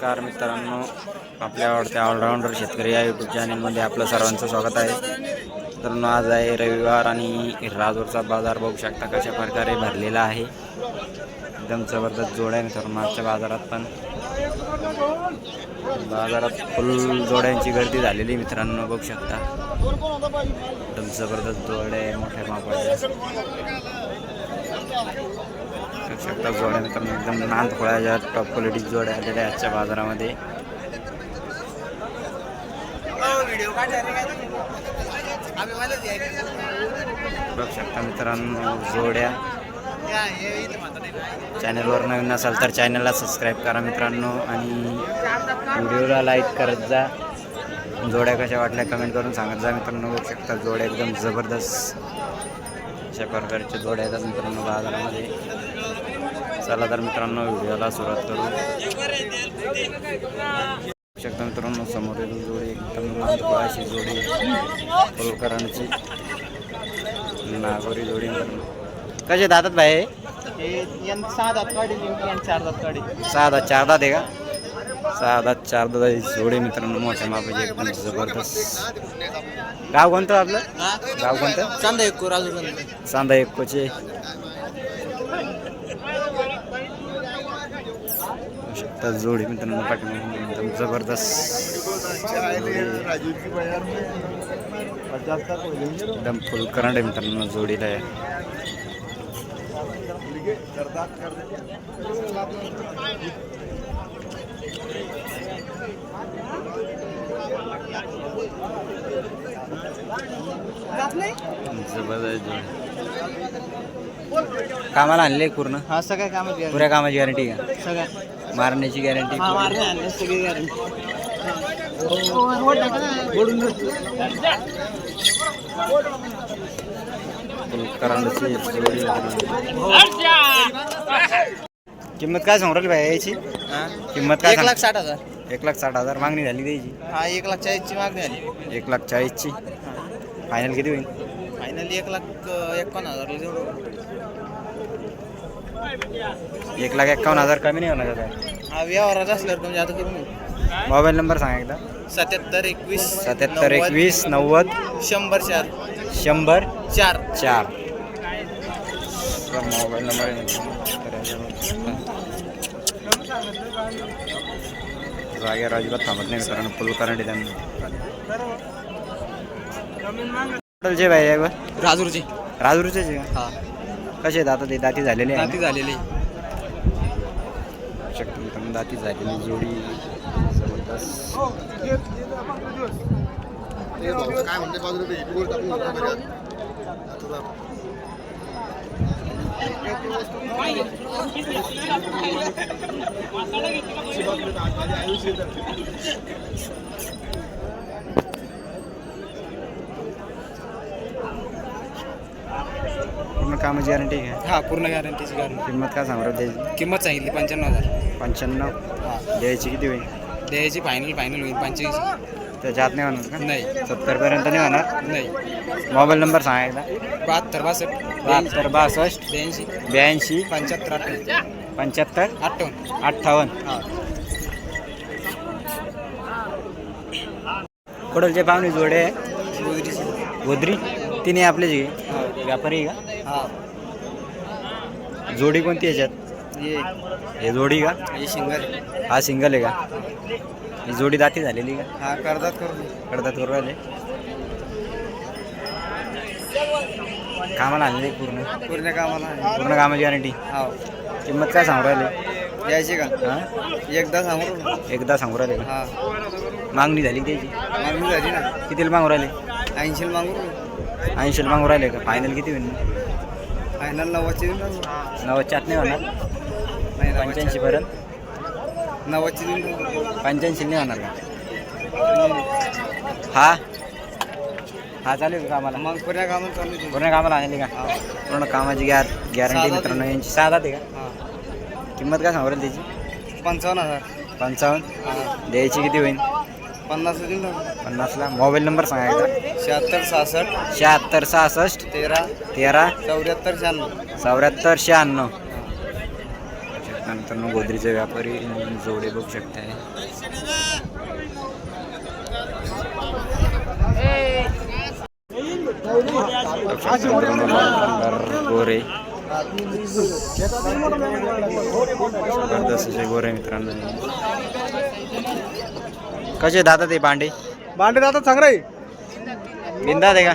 नमस्कार मित्रांनो, आपल्या आवडत्या ऑलराऊंडर शेतकरी या यूट्यूब चॅनलमध्ये आपलं सर्वांचं स्वागत आहे. मित्रांनो, आज आहे रविवार आणि राजूरचा बाजार बघू शकता कशा प्रकारे भरलेला आहे. एकदम जबरदस्त जोड्या आहे मित्रांनो. आजच्या बाजारात फुल जोड्यांची गर्दी झालेली मित्रांनो, बघू शकता. एकदम जबरदस्त जोड्या आहे, मोठ्या मापाच्या शकता जोड्या मित्रांनो. एकदम नांदखोळ्याच्या टॉप क्वालिटी जोड्या आलेल्या आजच्या बाजारामध्ये. बघू शकता मित्रांनो जोड्या. चॅनलवर नवीन नसाल तर चॅनलला सबस्क्राईब करा मित्रांनो आणि व्हिडिओला लाईक करत जा. जोड्या कशा वाटल्या कमेंट करून सांगत जा मित्रांनो. बघू शकता जोड्या एकदम जबरदस्त अशा प्रकारच्या जोड्या येतात मित्रांनो बाजारामध्ये. चला तर मित्रांनो व्हिडिओला सुरुवात करू. शकता मित्रांनो समोरील जोडी एकदम नांदखोळाची जोडी, फुलकरांची नागोरी जोडी मित्रांनो. कसे दातात भाई? 6 दात काढी 4 दात काढी. 6 दात 4 दात आहे का? 6 दात 4 दात जोडी मित्रांनो, मोठ्या मापाची एकदम जबरदस्त. गाव कोणतं आपलं? गाव कोणतं? चांदा एक राजूर. चांदा एक्कोचे शकता जोडी मित्रांनो. पाठीमागे एकदम जबरदस्त एकदम फुल करंट आहे मित्रांनो जोडीला आहे. जबरदस्त जोडी. कामाला आणले पूर्ण? हा सगळ्या कामाची पुऱ्या कामाची गॅरंटी का? सगळ्या मारण्याची गॅरंटी? सगळी गॅरंटी. फुलकरांची जोडी. किंमत काय सांगू राहिली भाई याची? किंमत काय? 1,60,000. 1,60,000 मागणी झाली द्यायची. हा 1,40,000ची मागणी झाली. 1,40,000ची फायनल किती होईल? फायनल 1,51,000 देऊ. 1,51,000 कमी नाही होणार का? हा व्यवहारात असल्यावर म्हणजे आता कमी. मोबाईल नंबर सांगा एकदा. 77 21 77 21 90 100 100 4. 4 मोबाईल नंबर आहे. जागेवर अजिबात थांबत नाही मित्रांनो, फुल करंट त्यांना. जे भाई आहे राजूरची. राजूरचे का? हा कसे दाता ते दाती झालेले आहे? दाती झालेली. शकतो मित्रांनो दाती झालेली जोडी जबरदस्त. काय म्हणते बाजूला पूर्ण कामाची गॅरंटी आहे? हा पूर्ण गॅरंटीची गॅरंटी. किंमत काय सांगणार द्यायची? किंमत सांगितली 95,000. 95. द्यायची किती होईल? द्यायची फायनल होईल 85. त्याच्या आत नाही होणार का? नाही 70 पर्यंत नाही होणार? नाही. मोबाईल नंबर सांगा एकदा. 72 62 72 62 82 75 75 58. 58. हा कोडलचे पाहुणे जोडे गोदरीची. गोदरी तिने आपले जे व्यापारी आहे का? हा जोडी कोणती याच्यात? हे जोडी का? हे सिंगल. हा सिंगल आहे का? ही जोडी दाती झालेली का? हा करतात करून. कडदात करू राहिले. कामाला आणले पूर्ण? पूर्ण कामाला. पूर्ण कामाची गॅरंटी. हा किंमत काय सांगू राहिले? द्यायची का? हां एकदा सांगू. एकदा सांगू राहिले का? हा मागणी झाली त्याची? मागणी झाली ना. कितीला मागू राहिले? 80 मागू. 80 मागू राहिले का? फायनल किती होईल? फायनल 90ची देऊन. 90च्या आत नाही होणार? नाही 85 पर्यंत? 90ची देऊन. 85 नाही होणार का? हा हा चालेल का कामाला? मग पूर्ण कामाला चालू आहे. पूर्ण कामाला आणली का? पूर्ण कामाची गॅरंटी मित्रांनो यांची. 6 दात आहे का? हा किंमत काय सांगू राहिली त्याची? 55,000. 55. हा द्यायची किती होईल? 50 देऊन. 50ला. मोबाईल नंबर सांगा एकदा. 76 66 76 66 13 13 74 96. 74 96. मित्रांनो गोदरीचे व्यापारी जोडे बघू शकताय. गोरे जबरदस्त असे गोरे मित्रांनो. कसे दादा ते भांडे दादा चांगला आहे. बिंदात आहे का?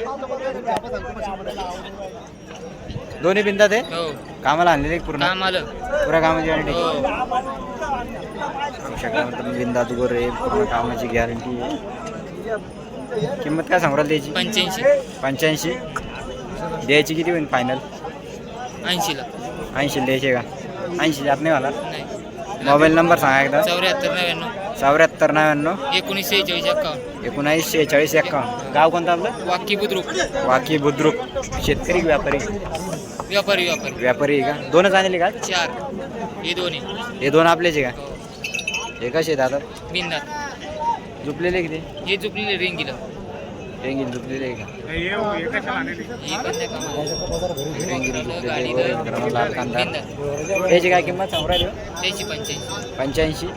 दोन्ही बिंदात आहे. कामाला आणलेले पूर्ण पुऱ्या कामाची गॅरंटी. बिंदात गोरे पूर्ण कामाची गॅरंटी आहे. किंमत काय सांगू राहिली त्याची? 85. द्यायची किती होईल फायनल? 80 द्यायचे का? 80 जात नाही मला. मोबाईल नंबर सांगा एकदा. 7499 1946 गाव कोणतं आपलं? वाकी बुद्रुक. शेतकरी व्यापारी आहे का? दोनच आणले का? 4 हे दोन आपलेच आहे का? हे कसे दादा? बिंदा झुपलेले किती? हे झुकलेले रेंगीला रेंगील झुपलेले आहे का? ही पण नाही का रेंगील झुपलेले लाल कांदा. त्याची काय किंमत सांगू राहिली? त्याची 85. 85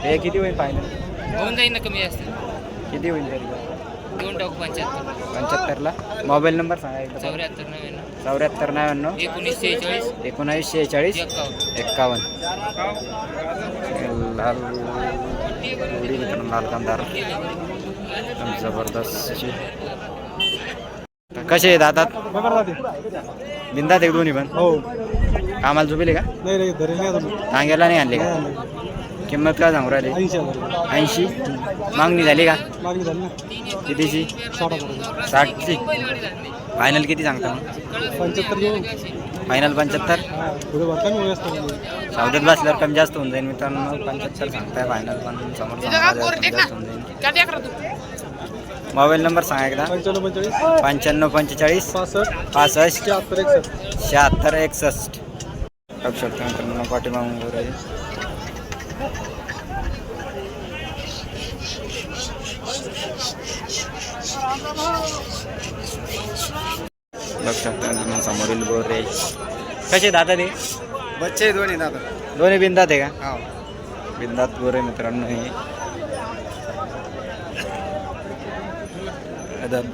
हे किती होईल फायनल? होऊन जाईल ना कमी जास्त. किती होईल तरी? देऊन टाकू 75. 75ला. मोबाईल नंबर सांगा एकदा. 7499 7499 1946 51. लाल उडी मित्रांनो लाल कांदार एकदम जबरदस्त. कसे आहेत दातात? बिंदात एक दोन्ही पण. हो. कामाला झोपेले का? नाही टांग्याला नाही आणले का? किंमत काय सांगू राहिले? 80. मागणी झाली का? कितीची? 60ची. फायनल किती सांगता मग? 75. फायनल 75. सौद्यात बसल्यावर कमी जास्त होऊन जाईल मित्रांनो. 75 सांगताय फायनल. पण समोर जास्त होऊन जाईल. मोबाईल नंबर सांगा एकदा. 95 45 65 76 61. बघू शकता मित्रांनो पाठीमागून गोरे. बघू शकता मित्रांनो समोरील गोरे. कसे दादा ते? बच्चे दोन्ही दादा. दोन्ही बिंदात आहे का? हा. बिंदात गोरे मित्रांनो. हे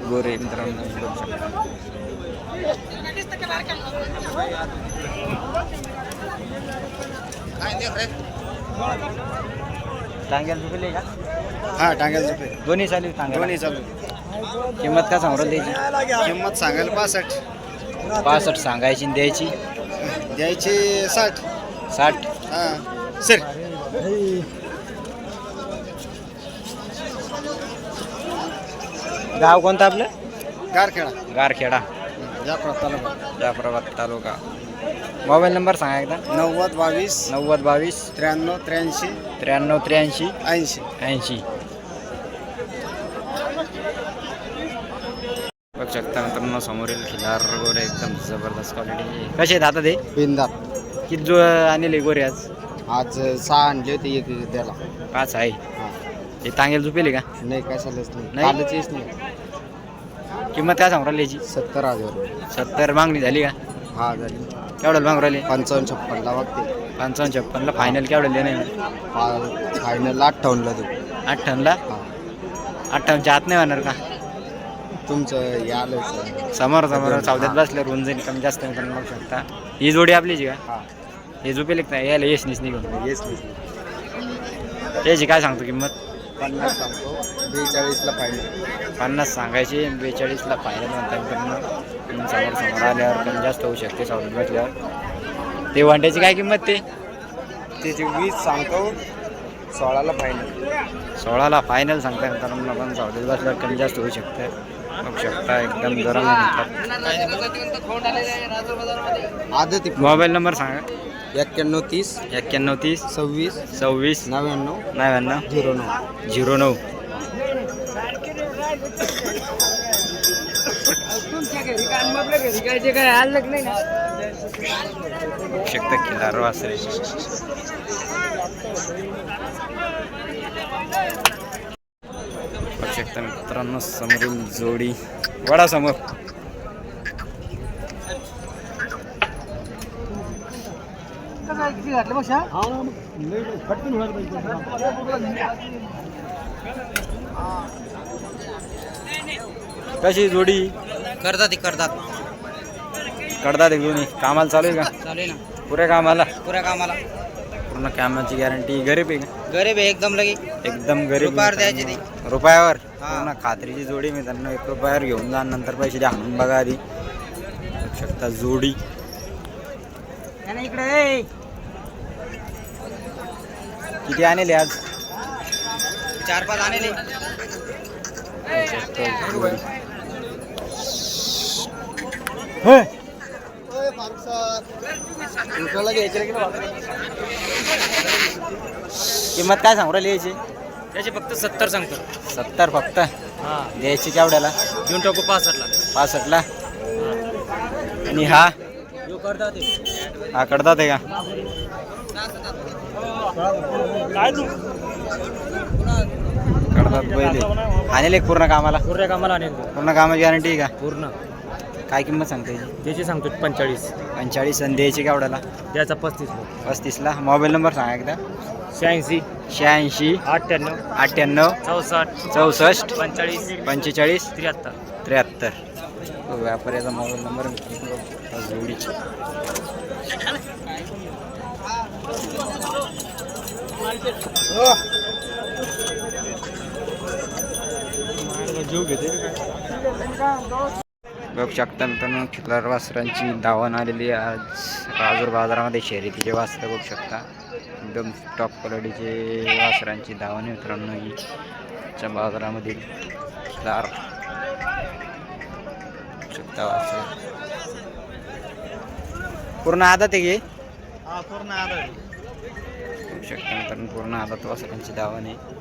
गोरे मित्रांनो बघू शकता. टांग्याला झुकले का? हा टांग्याला झोपे. दोन्ही चालू टांग्या. दोन्ही चालू. किंमत काय सांगू राहिली त्याची? किंमत सांगायला 65. 65 सांगायची आणि द्यायची द्यायची 60. 60. हा सर. गाव कोणतं आपलं? गारखेडा. गारखेडा जाफराबाद तालुका. मोबाईल नंबर सांगा एकदा. 90 22 90 22 93 83 93 83 80. 80. बघू शकता मित्रांनो समोरील खिलार गोरे एकदम जबरदस्त क्वालिटी. कसे आहेत आता ते? बिंदात. किती जो आणले गोरे आज? 6 आणले होते एक त्याला. 5 आहे. हे तांगेल झुपेले का? नाही काय चाललंच नाही. नाही? कालच नाही. किंमत काय सांगू राहिली याची? 70,000. 70 मागणी झाली का? हा झाली. केवढं मागू राहिले? 55 56ला बघते. 55 56ला. फायनल केवढं देणे? फायनल 58ला देऊ. 58ला. हा 58च्या आत नाही होणार का? तुमचं यायला समोर सौद्यात बसल्यावर होऊन जाईल कमी जास्त मित्रांनो बघू शकता. ही जोडी आपलीची का? हा हे झोपेले का? यायला येस निघून येस नाही. त्याची काय सांगतो किंमत? 50 सांगतो. 42ला फायनल. 50 सांगायची 42ला फायनल म्हणता मित्रांनो. समोर आल्यावर कमी जास्त होऊ शकते सौद्यात बसल्यावर. ते वांट्याची काय किंमत? त्याची 20 सांगतो. 16ला फायनल. 16ला फायनल सांगता मित्रांनो. पण सौद्यात बसल्यावर कमी जास्त होऊ शकते बघू शकता. एकदम गरम म्हणतात. आदत. मोबाईल नंबर सांगा. 91 30 91 30 26 26 99 99 09. 09. शकता खिलार वासरे. बघू शकता मित्रांनो समोरील जोडी. वडा समोर टोपी घातली बघा कशी जोडी करतात कडदा दोन्ही कामाला चालू आहे का चालू आहे ना पुऱ्या कामाला पुऱ्या कामाला पूर्ण कामाची गॅरंटी गरीब आहे का गरीब आहे एकदम लगे एकदम गरीब रुपयावर द्यायची ती. रुपयावर हा. पूर्ण खात्रीची जोडी मी त्यांना 1 रुपयावर घेऊन जा नंतर पैसे द्या आणून बघा आधी बघू शकता जोडी इकडे किती आणले आज 4-5 आणले बघू शकता जोडी. किंमत काय सांगू राहिली याची त्याचे फक्त 70 सांगतो 70 फक्त हा द्यायची केवढ्याला देऊन टाकू 65 ला 65 ला आणि हा यो करता ते हा कडतात आहे का काय तू कडतात पहिले आणले पूर्ण कामाला पूर्ण कामाला आणेल पूर्ण कामाची गॅरंटी आहे का पूर्ण काय किंमत सांगते याची त्याची सांगतो 45 45 आणि द्यायची केवढ्याला त्याचा 35 35 ला मोबाईल नंबर सांगा एकदा 86 86 98 98 64 64 45 45 73 73 व्यापाऱ्याचा मोबाईल नंबर जोडी जीव घेते बघू शकता मित्रांनो खिल्लार वासरांची दावण आलेली आहे आज राजूर बाजारामध्ये शर्यतीचे वासरं बघू शकता एकदम टॉप क्वालिटीचे वासरांची दावण आहे मित्रांनो ही च्या बाजारामधील खिल्लार बघू शकता वासर पूर्ण आदत आहे की हा पूर्ण आलं बघू शकता मित्रांनो पूर्ण आदत वासरांची दावण आहे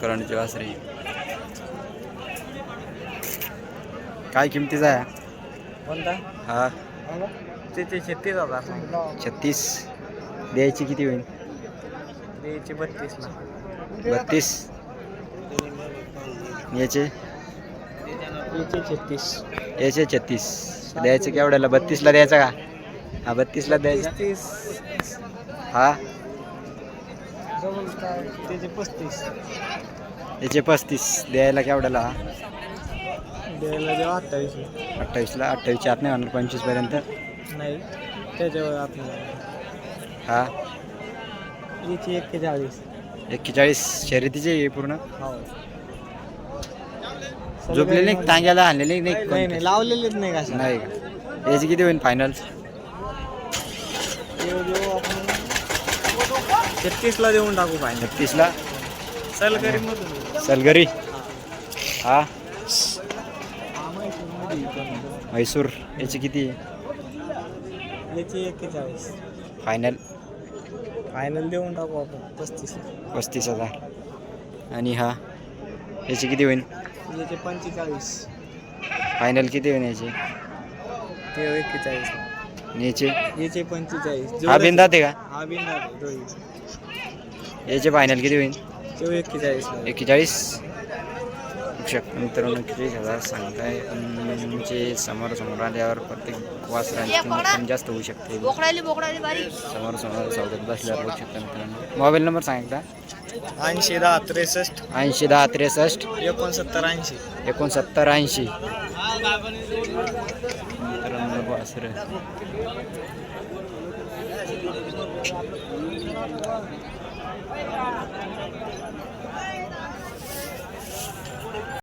करंटची वासरी काय किमतीचा आहे कोणता हा ते 36,000 36 द्यायची किती होईल द्यायची 32 ला 32 याचे याचे 36 याचे 36 द्यायचं केवढ्याला 32 ला द्यायचा का हा 32 ला द्यायचा 30 हा त्याचे 35 याचे 35 द्यायला केवढ्याला द्यायला जेव्हा 28 28 ला 28 आत नाही होणार 25 पर्यंत नाही त्याच्यावर आपल्याला हा याची 41 41 शर्यतीचे आहे पूर्ण हो झोपलेले नाही टांग्याला आणलेले नाही नाही कोणते? नाही लावलेलेच नाही का नाही का याची किती होईल फायनल 36 ला देऊन टाकू पाहिजे 36 ला सलगरी मधून सलगरी हा म्हैसूर याची किती याची 41 फायनल फायनल देऊन टाकू आपण 35 35,000 आणि हा याची किती होईल याचे 45 फायनल किती होईल याची ते 41 आणि याचे याचे 45 हा बिंदात आहे का हा बिंदा दोघी याचे फायनल किती होईल ते 41 41 मित्रांनो 41,000 सांगताय तुमचे समोर आल्यावर प्रत्येक वासरांची किंमत पण जास्त होऊ शकते समोर सौद्यात बसल्यावर बघू शकता मित्रांनो मोबाईल नंबर सांगा 80 10 63 80 10 63 69 80 69 80 मित्रांनो वासर